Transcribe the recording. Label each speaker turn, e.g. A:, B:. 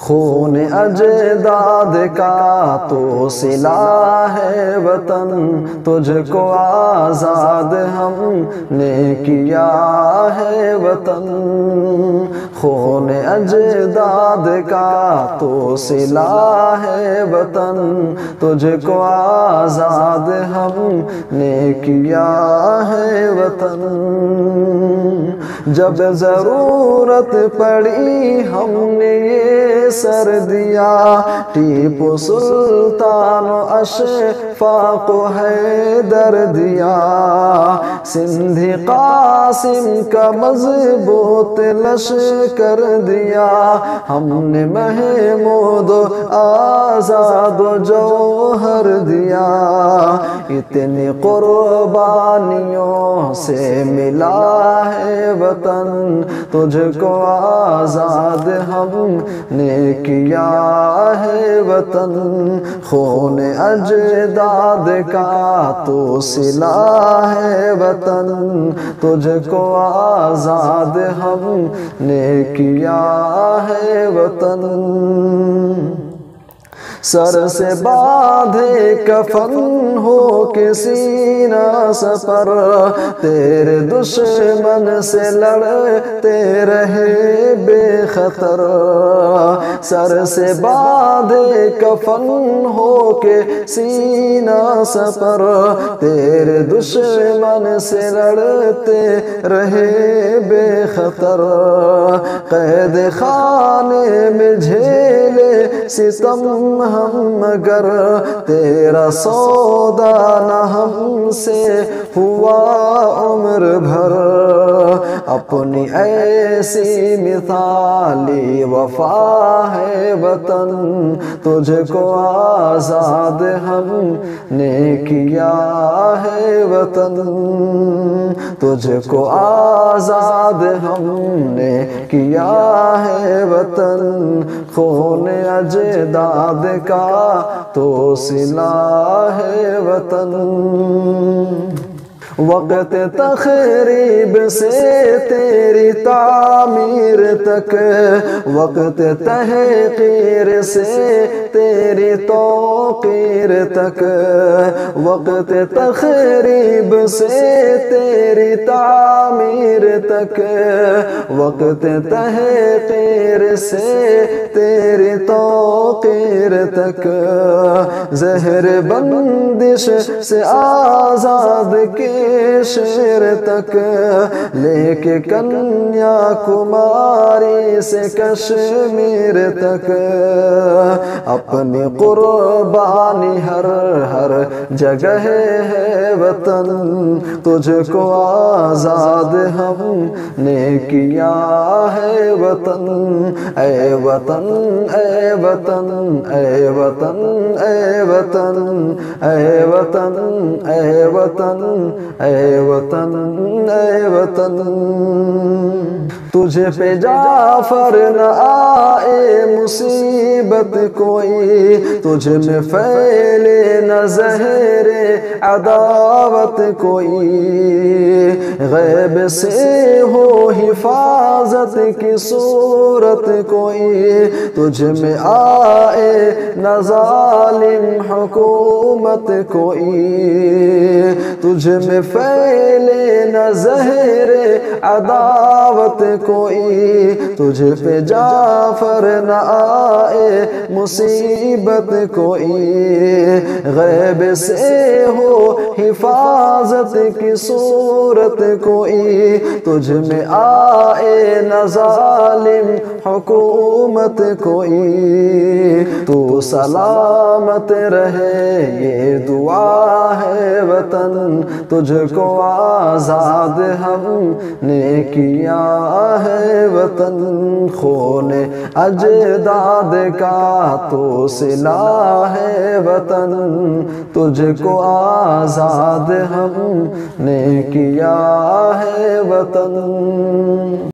A: خون اجداد کا تو صلہ ہے وطن، تجھ کو آزاد ہم نے کیا ہے وطن۔ خون اجداد کا تو صلہ ہے وطن، تجھ کو آزاد ہم نے کیا ہے وطن۔ جب ضرورت پڑی ہم نے یہ سر دیا، ٹیپو سلطان و اشفاق و حیدر دیا، سندھی قاسم کا مضبوط لشکر دیا، ہم نے محمود و آزاد و جوہر دیا۔ اتنی قربانیوں سے ملا ہے وطن، تجھ کو آزاد ہم نے کیا ہے وطن۔ خون اجداد کا تو صلہ ہے وطن، تجھ کو آزاد ہم نے کیا ہے وطن۔ سر سے باندھے کفن ہو کے سینہ سپر، تیرے دشمن سے لڑتے رہے بے خطر۔ سر سے باندھے کفن ہو کے سینہ سپر، تیرے دشمن سے لڑتے رہے بے خطر۔ قید خانے میں جھیلے ستم ہم مگر، تیرا سودا نہ ہم سے ہوا عمر بھر۔ اپنی ایسی مثالی وفا ہے وطن، تجھ کو آزاد ہم نے کیا ہے وطن۔ تجھ کو آزاد ہم نے کیا ہے وطن، خون اجداد کا تو صلہ ہے وطن۔ وقت تخریب سے تیری تعمیر تک، وقت تحقیر سے تیری توقیر تک، وقت تخریب سے تیری تعمیر تک، وقت تحقیر سے تیری توقیر تک، زہر بندش سے آزاد کے شیر تک، لے کے کنیا کماری سے کشمیر تک، اپنی قربانی ہر ہر جگہ ہے وطن، تجھ کو آزاد ہم نے کیا ہے وطن۔ اے وطن اے وطن اے وطن اے وطن اے وطن اے وطن اے وطن اے وطن۔ تجھے پہ جعفر نہ آئے مصیبت کوئی، تجھ میں پھیلے نہ زہر عداوت کوئی، غیب سے ہو حفاظت کی صورت کوئی، تجھ میں آئے نہ ظالم حکومت کوئی، تجھ میں پھیلے نہ زہر عداوت کوئی، تجھ پہ جعفر نہ آئے مصیبت کوئی، غیب سے ہو حفاظت کی صورت کوئی، تجھ میں آئے نہ ظالم حکومت کوئی، تو سلامت رہے یہ دعا ہے وطن، تجھ کو آزاد ہم نے کیا ہے وطن۔ خون اجداد کا تو صلہ ہے وطن، تجھ کو آزاد ہم نے کیا ہے وطن۔